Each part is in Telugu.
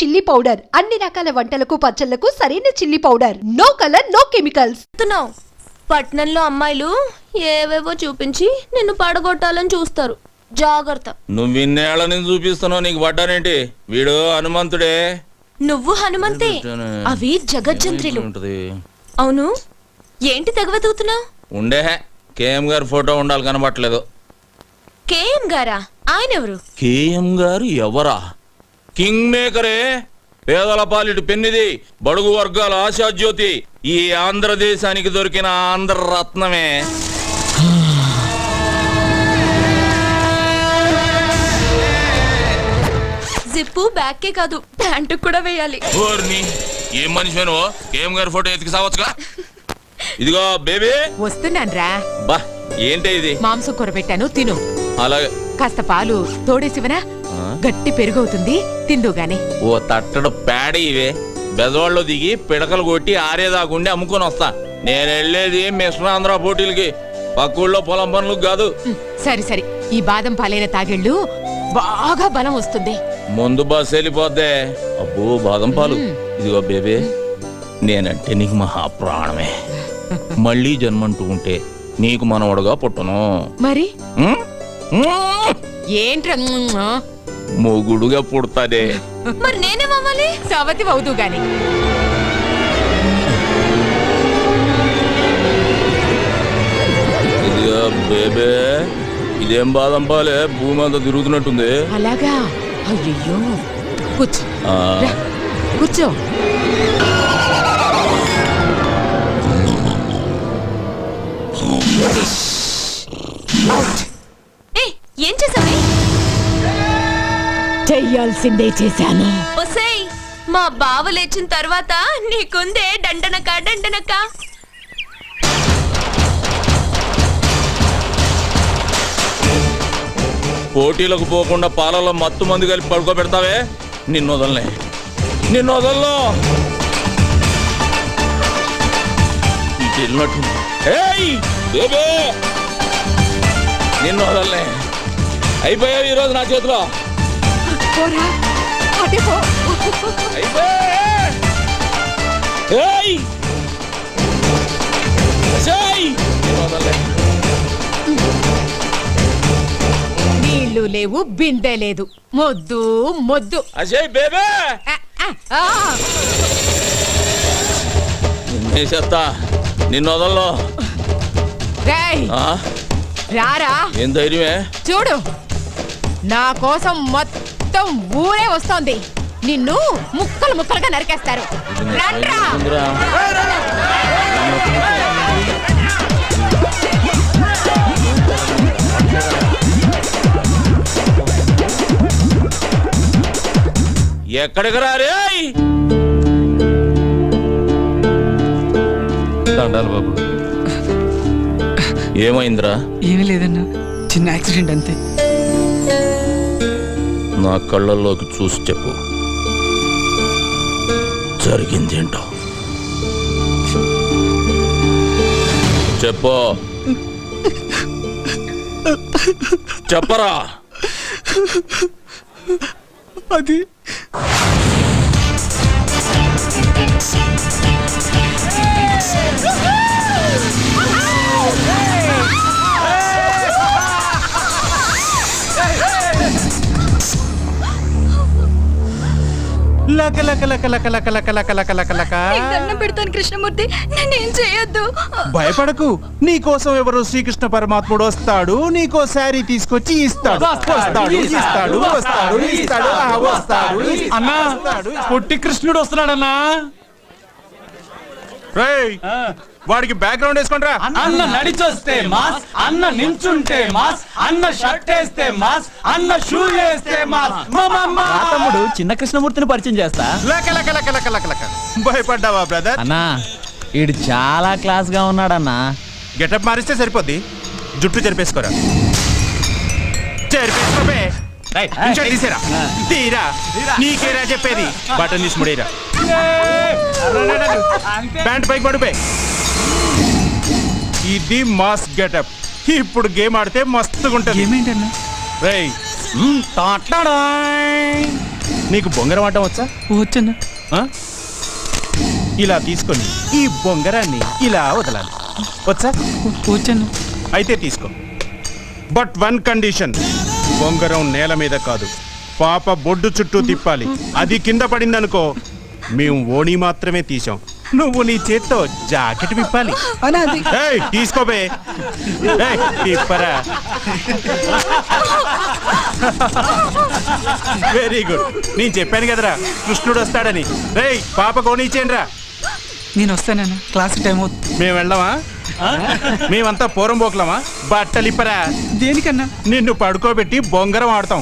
చిల్లీ పౌడర్ అన్ని రకాల వంటలకు పచ్చళ్లకు సరైన chilli powder. No colour no chemicals. పట్నంలో అమ్మాయిలు ఏవేవో చూపించి నిన్ను పడగొట్టాలని చూస్తారు. జాగ్రత్త. నువ్వు ఇన్నేళ్ల నుంచి చూపిస్తున్నావు, నీకు పడ్డానేంటి? వీడు హనుమంతుడే. నువ్వు హనుమంతే. అవి జగజ్జంత్రులు. అవును, ఏంటి తెగవెతుకుతున్నావు? ఉండే కేఎం గారి ఫోటో ఉండాలి, కనబట్టలేదు. కేఎం గారా? ఆయన ఎవరు? కేఎం గారు ఎవరా? కింగ్ మేకరే, పేదల పాలిటి పెన్నిది, బడుగు వర్గాల ఆశాజ్యోతి, ఈ ఆంధ్రదేశానికి దొరికిన ఆంధ్ర రత్నమే. జిప్పు బ్యాక్కే కాదు, ప్యాంటు కూడా వేయాలి. ఏం మనిషి నువ్వు? కేఎం గారి ఫోటో ఎత్తుకు సావచ్చుగా. ఇదిగో బేబీ, వస్తున్నాన్రా. బా ఏంటి ఇది? మాంసం కూర పెట్టాను, తిను. అలాగే. కాస్త పాలు తోడేసివనా? గట్టి పెరుగవుతుంది, తిందు గాని. ఓ తట్టడు పేడ ఇవే. బెదవాళ్ళు దిగి పిడకలు కొట్టి ఆరేదాకుండి అమ్ముకొని వస్తా. నేను వెళ్ళేది మిశ్రాంధ్ర పోటీలకి, పక్కూళ్ళో పొలం పనులకు కాదు. సరి సరి, ఈ బాదం పాలైన తాగిళ్ళు బాగా బలం వస్తుంది. ముందు బస్ వెళ్ళిపోద్దే. అబ్బో బాదం పాలు. ఇదిగో బేబీ, నేనంటే నీకు మహా ప్రాణమే. మళ్ళీ జన్మంటూ ఉంటే నీకు మనవడుగా పుట్టను. మరి ఏంట్రా మొగుడుగా పుడతాడే. మరి నేనేమవ్వాలి? సవతి అవుతూ గాని. ఇదిగో బేబే, ఇదేం బాదం పాలే, భూమి అంతా తిరుగుతున్నట్టుంది. అలాగా? అయ్యో, కూర్చో కూర్చో. ఏం చేసావే? చెయ్యాల్సిందే చేశాను. ఒసేయ్, మా బావ లేచిన తర్వాత నీకుందే దండనక దండనక. పోటీలకు పోకుండా పాలలో మత్తు మందు కలిపి పడుకోబెడతావే, నిన్ను వదలనే, నిన్ను వదల్లో. నిన్ను వదలనే. అయిపోయావు ఈరోజు నా చేతిలో. నీళ్లు లేవు, బిందె లేదు, మొద్దు మొద్దు. అజయ్ బేబే, చెత్తా, నిన్ను వదల్లో. రారా. ఏం ధైర్యమే? చూడు, నా కోసం మొత్తం ఊరే వస్తోంది. నిన్ను ముక్కలు ముక్కలుగా నరికేస్తారు. ఎక్కడికి రారే? దండాలు బాబు. ఏమైందిరా? ఏమీ లేదన్నా, చిన్న యాక్సిడెంట్ అంతే. నా కళ్ళల్లోకి చూసి చెప్పు, జరిగిందేంటో చెప్పు. చెప్పరా. అది పెడతాను కృష్ణమూర్తి, నేనేం చేయొద్దు. భయపడకు, నీకోసం ఎవరు శ్రీకృష్ణ పరమాత్ముడు వస్తాడు, నీకో శారీ తీసుకొచ్చి ఇస్తాడు. అన్నా, పొట్టి కృష్ణుడు వస్తున్నాడన్నా. వాడికి బ్యాక్గ్రౌండ్ వేసుకుంటా. అన్న నడిచొస్తే మాస్, అన్న నించుంటే మాస్, అన్న షర్ట్ వేస్తే మాస్, అన్న షూ వేస్తే మాస్. తమ్ముడు చిన్న కృష్ణమూర్తిని పరిచయం చేస్తా. భయపడ్డావా బ్రదర్? అన్నా, ఈడు చాలా క్లాస్ గా ఉన్నాడన్నా. గెటప్ మారిస్తే సరిపోద్ది, జుట్టు చెరిపేసుకోరా. చెరిపేసుకోవే. తీసేరా, తీరా, నీకేరా చెప్పేది. బటన్ తీసి ముడేరా. ప్యాంట్ పైకి పడిపోయి. ఇది మాస్ గెటప్. ఇప్పుడు గేమ్ ఆడితే మస్తుగా ఉంటుంది. ఏమేంటన్నా? రేయ్ నీకు బొంగరం ఆడటం వచ్చా? వచ్చన్నా. ఆ? ఇలా తీసుకొని ఈ బొంగరాన్ని ఇలా వదలాలి. వచ్చా? వచ్చన్నా. అయితే తీసుకో. బట్ వన్ కండిషన్, బొంగరం నేల మీద కాదు, పాప బొడ్డు చుట్టూ తిప్పాలి. అది కింద పడిందనుకో మేము ఓణి మాత్రమే తీసాం, నువ్వు నీ చేత్తో జాకెట్ విప్పాలి. ఏయ్, తీసుకోబే. ఏయ్, తిప్పరా. Very good. నేను చెప్పాను కదరా కృష్ణుడు వస్తాడని. రేయ్, పాప కోనిచ్చేయండి రా. నేను వస్తానన్నా, క్లాస్ టైం అవుతుంది. మేము వెళ్దామా? మేమంతా పూరం పోకలమా? బట్టలిప్పరా. దేనికన్నా? నిన్ను పడుకోబెట్టి బొంగరం ఆడతాం.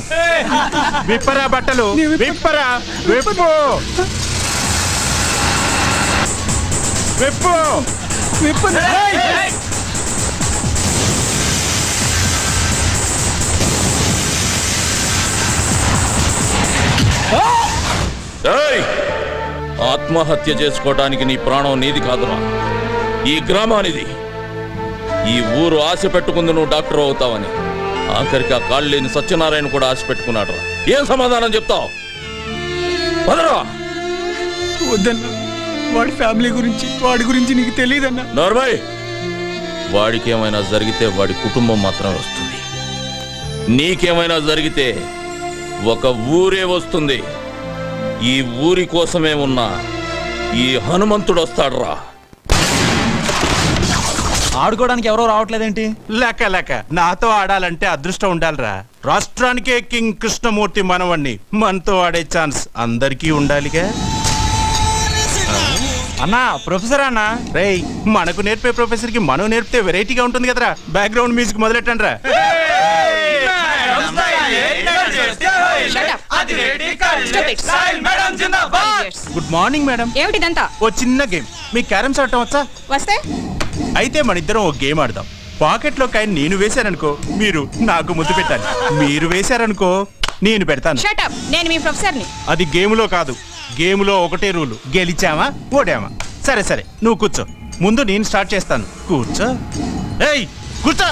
విప్పరా బట్టలు, విప్పరా. విప్పు విప్పు విప్పను. ఏయ్! ఆత్మహత్య చేసుకోవడానికి నీ ప్రాణం నీది కాదురా, ఈ గ్రామానిది. ఈ ఊరు ఆశ పెట్టుకుంది నువ్వు డాక్టర్ అవుతావని. ఆఖరికి ఆ కాళ్ళు లేని సత్యనారాయణ కూడా ఆశ పెట్టుకున్నాడు. ఏం సమాధానం చెప్తావు? పదరా. వద్దన్నా, వాడి ఫ్యామిలీ గురించి, వాడి గురించి నీకు తెలియదన్నా. నోర్మై, వాడికి ఏమైనా జరిగితే వాడి కుటుంబం మాత్రమే వస్తుంది. నీకేమైనా జరిగితే ఒక ఊరే వస్తుంది. ఈ ఊరి కోసమే ఉన్న ఈ హనుమంతుడు వస్తాడురా. ఆడుకోవడానికి ఎవరో రావట్లేదేంటి? లెక్క లెక్క నాతో ఆడాలంటే అదృష్టం ఉండాలిరా. రాష్ట్రానికే కింగ్ కృష్ణమూర్తి మనవణ్ణి, మనతో ఆడే ఛాన్స్ అందరికీ ఉండాలిగా. అన్నా, ప్రొఫెసర్ అన్నా. రేయ్, మనకు నేర్పే ప్రొఫెసర్ కి మనం నేర్పితే వెరైటీగా ఉంటుంది కదరా. బ్యాక్గ్రౌండ్ మ్యూజిక్ మొదలెట్టండి రా. Good morning madam. ఏమిటిదంతా? ఓ చిన్న గేమ్. మీ క్యారమ్స్ ఆడటం వచ్చా? వస్తే అయితే మన ఇద్దరం ఓ గేమ్ ఆడదాం. పాకెట్లో కాయని నేను వేశాననుకో మీరు నాకు ముద్దు పెట్టాలి. మీరు వేశారనుకో నేను పెడతాను. షటప్, నేను మీ ప్రొఫెసర్ని. అది గేములో కాదు. గేములో ఒకటే రూలు, గెలిచామా ఓడామా. సరే సరే, నువ్వు కూర్చో. ముందు నేను స్టార్ట్ చేస్తాను. కూర్చో. ఏయ్, కూర్చో.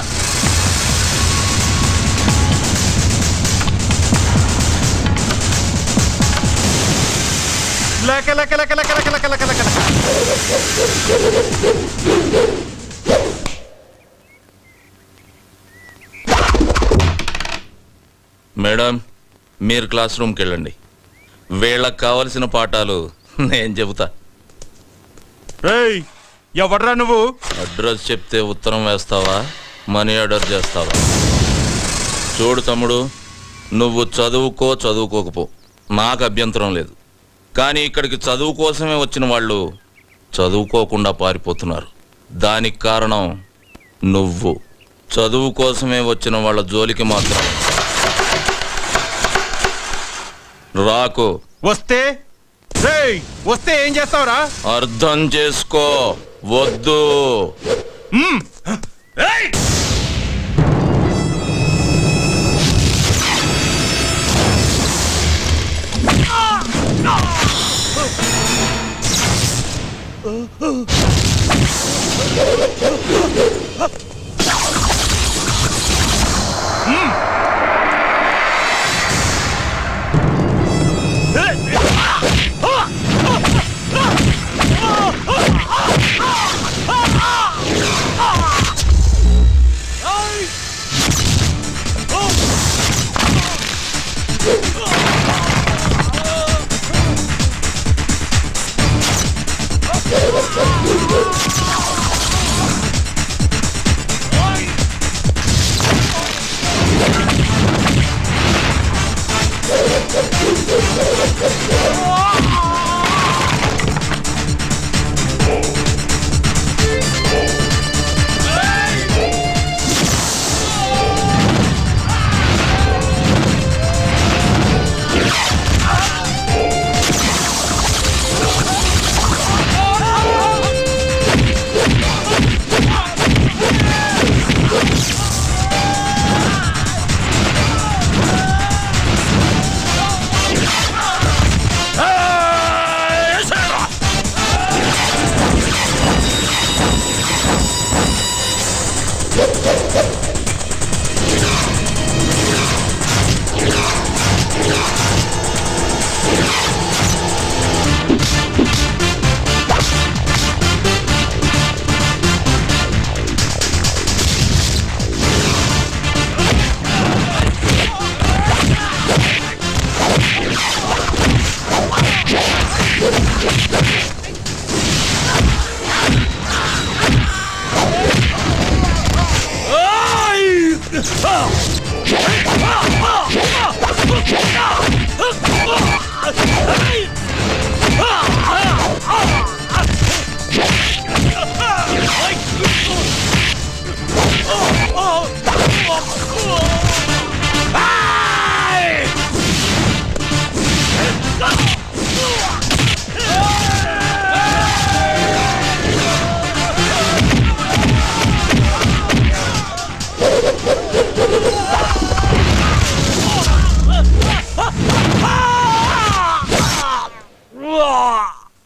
లక లక లక లక లక లక లక లక లక. మేడం, మీరు క్లాస్ రూమ్కి వెళ్ళండి. వీళ్ళకి కావలసిన పాఠాలు నేను చెబుతా. ఏయ్, ఎవడ్రా నువ్వు? అడ్రస్ చెప్తే ఉత్తరం వేస్తావా, మనీ ఆర్డర్ చేస్తావా? చూడు తమ్ముడు, నువ్వు చదువుకో చదువుకోకపో, నాకు అభ్యంతరం లేదు. కానీ ఇక్కడికి చదువు కోసమే వచ్చిన వాళ్ళు చదువుకోకుండా పారిపోతున్నారు. దానికి కారణం నువ్వు. చదువు కోసమే వచ్చిన వాళ్ళ జోలికి మాత్రం రాకు. వస్తే రేయ్, వస్తే ఏం చేస్తావురా? అర్థం చేసుకో. వద్దు. ఏయ్!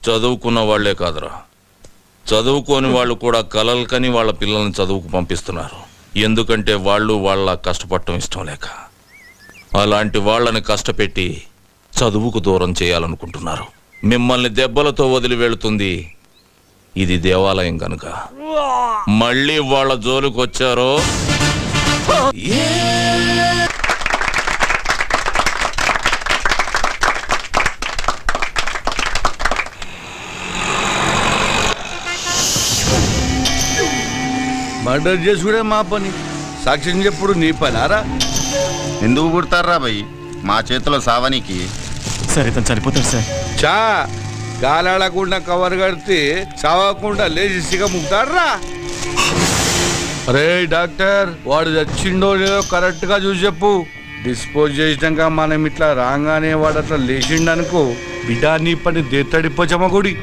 చదువుకున్న వాళ్లే కాదురా, చదువుకోని వాళ్ళు కూడా కలలు కని వాళ్ళ పిల్లల్ని చదువుకు పంపిస్తున్నారు. ఎందుకంటే వాళ్ళు వాళ్ళ కష్టపడటం ఇష్టం లేక. అలాంటి వాళ్ళని కష్టపెట్టి చదువుకు దూరం చేయాలనుకుంటున్నారు. మిమ్మల్ని దెబ్బలతో వదిలి వెళుతుంది ఇది దేవాలయం కనుక. మళ్ళీ వాళ్ళ జోలికి వచ్చారో మర్డర్ చేసుకునే మా పని, సాక్ష్యం చెప్పుడు నీ పని ఆరా. ఎందుకు కుడతారా భయ్? మా చేతిలో సావనికి. సార్ ఇతను చనిపోతాడు సార్. చా గాలాడకుండా కవర్ కడితే చావకుండా లేచి సిగ ముగ్గుతాడ్రా. అరే డాక్టర్, వాడు చచ్చిండో లేదో కరెక్ట్ గా చూసి చెప్పు. డిస్పోజ్ చేసినాక మనం ఇట్లా రాగానే వాడు అట్లా లేచిండనుకో, బిడ్డా నీ పని దేత్తడిపోచమ్మ గుడి.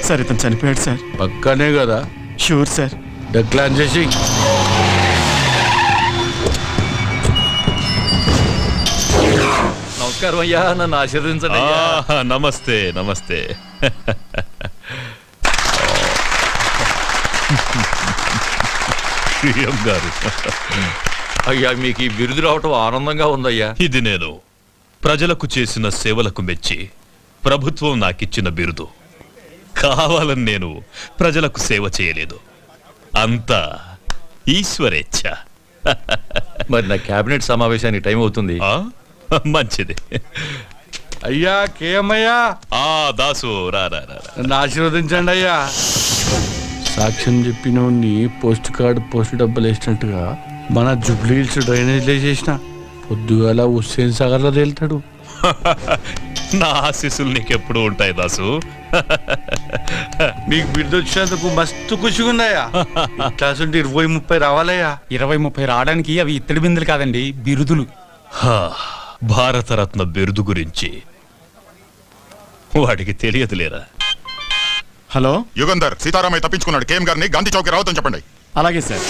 సార్ ఇతను చనిపోయాడు సార్. పక్కనే కదా? Sure sir. డెక్లాన్ చేసి నమస్కారం అయ్యా, నన్ను ఆశీర్వదించండి. నమస్తే నమస్తే. గారు, అయ్యా మీకు ఈ బిరుదు రావటం ఆనందంగా ఉందయ్యా. ఇది నేను ప్రజలకు చేసిన సేవలకు మెచ్చి ప్రభుత్వం నాకిచ్చిన బిరుదు. కావాలని నేను ప్రజలకు సేవ చేయలేదు, అంతా ఈశ్వరేచ్ఛ. మరి నా కేబినెట్ సమావేశానికి టైం అవుతుంది. మంచిది. అయ్యా కేమయ్యా, దాసు రా రా రా. నన్ను ఆశీర్వదించండి అయ్యా. సాక్ష్యం చెప్పిన పోస్ట్ కార్డు పోస్ట్ డబ్బులు వేసినట్టుగా మన జూబ్లీ హిల్స్ డ్రైనేజ్ వేసేసిన పొద్దుగాల హుస్సేన్ సాగర్ లో తేలుతాడు. నా ఆశీస్సులు నీకెప్పుడు ఉంటాయి దాసు. మీకు బిడ్డ వచ్చినందుకు మస్తు ఖుషిగా ఉన్నాయా. క్లాస్ ఉంటే 20-30 రావాలయ్యా. 20-30 రావడానికి అవి ఇత్తడి బిందులు కాదండి, బిరుదులు. భారతరత్న బిరుదు గురించి వాడికి తెలియదులేరా. హలో యుగంధర్, సీతారామయ్య తప్పించుకున్నాడు. కేఎం గారిని గాంధీ చౌక్ రావద్దని చెప్పండి. అలాగే సార్.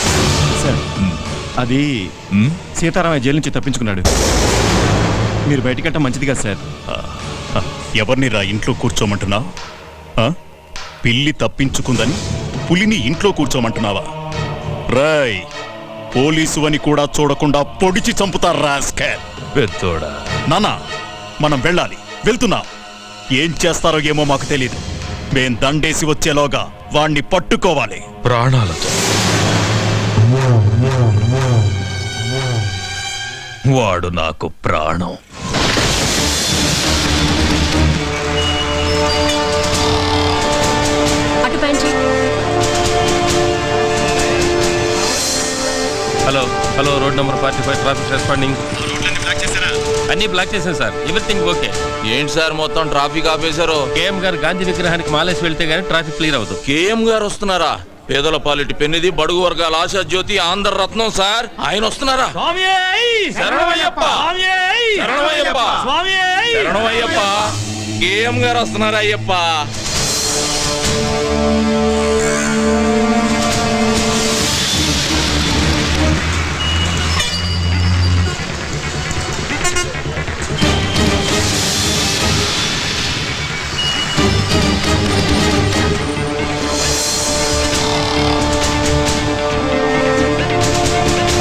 సార్ అది సీతారామయ్య జైలు నుంచి తప్పించుకున్నాడు. మీరు బయటకంటే మంచిది కదా సార్. ఎవరిని రా ఇంట్లో కూర్చోమంటున్నావు? పిల్లి తప్పించుకుందని పులిని ఇంట్లో కూర్చోమంటున్నావా? రాయ్, పోలీసు అని కూడా చూడకుండా పొడిచి చంపుతారు రాస్కెల్. పెద్దోడా, నానా మనం వెళ్ళాలి, వెళ్తున్నా. ఏం చేస్తారో ఏమో మాకు తెలీదు. మేం దండేసి వచ్చేలోగా వాణ్ణి పట్టుకోవాలి ప్రాణాలతో. వాడు నాకు ప్రాణం. అటు పెంచి. Hello hello, road number 45 traffic responding. అన్ని బ్లాక్ చేశాను సార్, ఎవ్రీథింగ్ ఓకే. ఏంటి సార్ మొత్తం ట్రాఫిక్ ఆపేశారు? కేఎం గారు గాంధీ విగ్రహానికి మాలేసి వెళ్తే గానీ ట్రాఫిక్ క్లియర్ అవుతుంది. కేఎం గారు వస్తున్నారా? పేదల పాలిటి పెన్నిది, బడుగు వర్గాల ఆశా జ్యోతి, ఆంధ్ర రత్నం సార్, ఆయన వస్తున్నారా? శరణమయ్యప్ప, శరణమయ్యప్ప, శరణమయ్యప్ప. కేఎం గారు వస్తున్నారా అయ్యప్ప?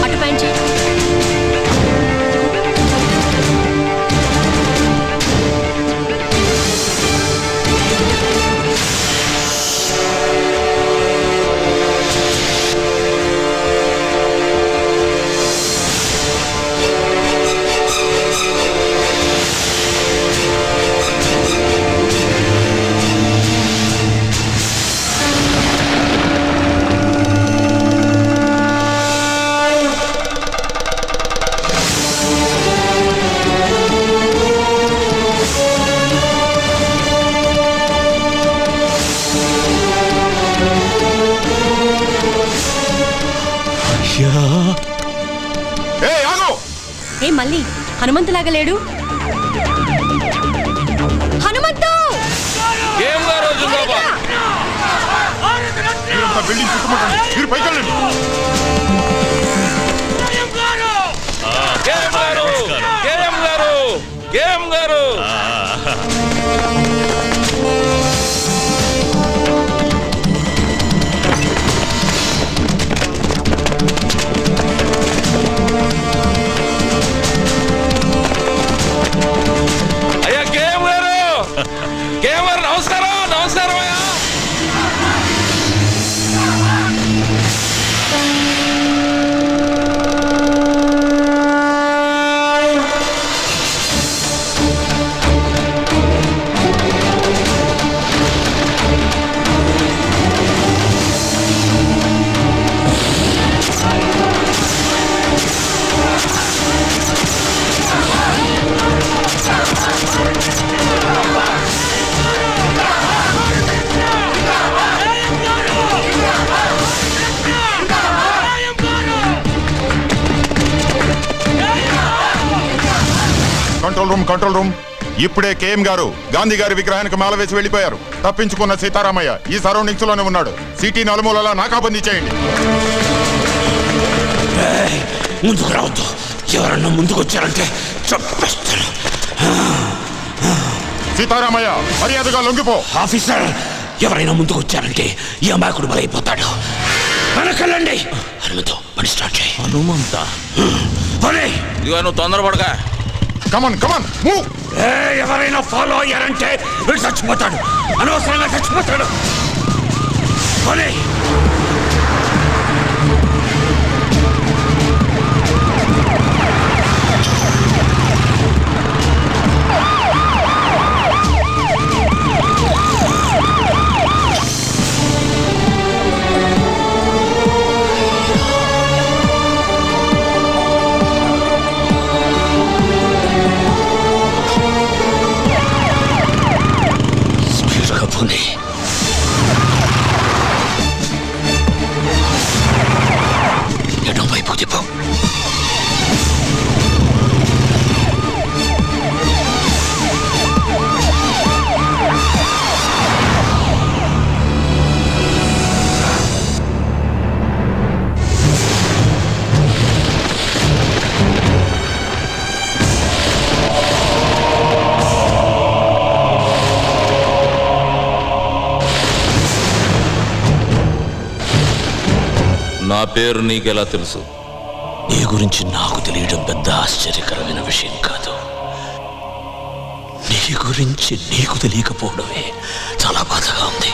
అటు పెంచి. ఏ మళ్ళీ హనుమంతులాగా లేడు? హనుమంతు! కేఎం గారు జిందాబాద్. బిల్డింగ్ చుట్టుముట్టండి, మీరు పైకి వెళ్ళండి. కేఎం గారు, కేఎం గారు, కేఎం గారు. కంట్రోల్ రూమ్ ఇప్పుడే కేఎం గారు గాంధీ గారి విగ్రహానికి మాల వేసి వెళ్ళిపోయారు. తప్పించుకున్న సీతారామయ్య ఈ సరౌండింగ్స్ లోనే ఉన్నాడు. సిటీ నలుమూలలా నాకాబందీ చేయండి. ముందుకు రావద్దు. ఎవరన్నా ముందుకు వచ్చారంటే చంపేస్తాను. సీతారామయ్య మర్యాదగా లొంగిపో. ఆఫీసర్, ఎవరైనా ముందుకు వచ్చారంటే ఈ అమాయకుడు బలైపోతాడు. వెనకెళ్ళండి. హనుమంతు, పని స్టార్ట్ చేయి. హనుమంత పని. ఇదిగో నువ్వు తొందరపడగా. Come on. ఎవరైనా ఫాలో అయ్యారంటే వీడు చచ్చిపోతాడు. అనవసరంగా చచ్చిపోతాడు. పని. ఎడం వైపు తిప్పు. నా పేరు నీకెలా తెలుసు? నీ గురించి నాకు తెలియడం పెద్ద ఆశ్చర్యకరమైన విషయం కాదు. నీ గురించి నీకు తెలియకపోవడమే చాలా బాధగా ఉంది.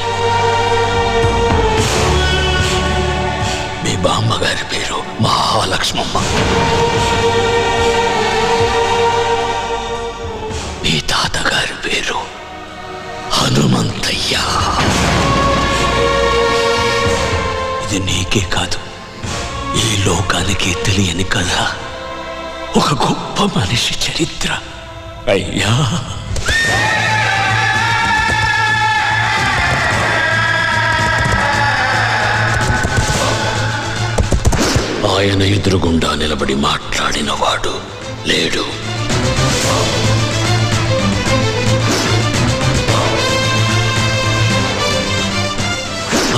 మీ బామ్మగారి పేరు మహాలక్ష్మమ్మ. మీ తాతగారి పేరు హనుమంతయ్య. ఇది నీకే కాదు, ఈ లోకానికి తెలియని కథ. ఒక గొప్ప మనిషి చరిత్ర. అయ్యా, ఆయన ఎదురుగుండా నిలబడి మాట్లాడిన వాడు లేడు.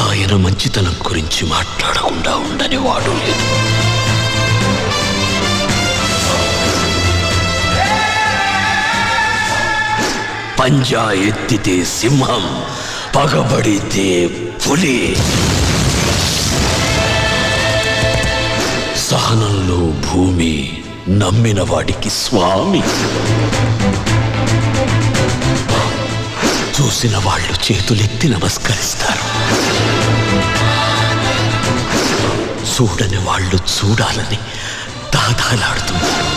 ఆయన మంచితనం గురించి మాట్లాడకుండా ఉండని వాడు లేదు. పంజా ఎత్తితే సింహం, పగబడితే పులి. సహనంలో భూమి, నమ్మిన వాడికి స్వామి. చూసిన వాళ్ళు చేతులెత్తి నమస్కరిస్తారు. చూడని వాళ్ళు చూడాలని దాదాలాడుతున్నారు.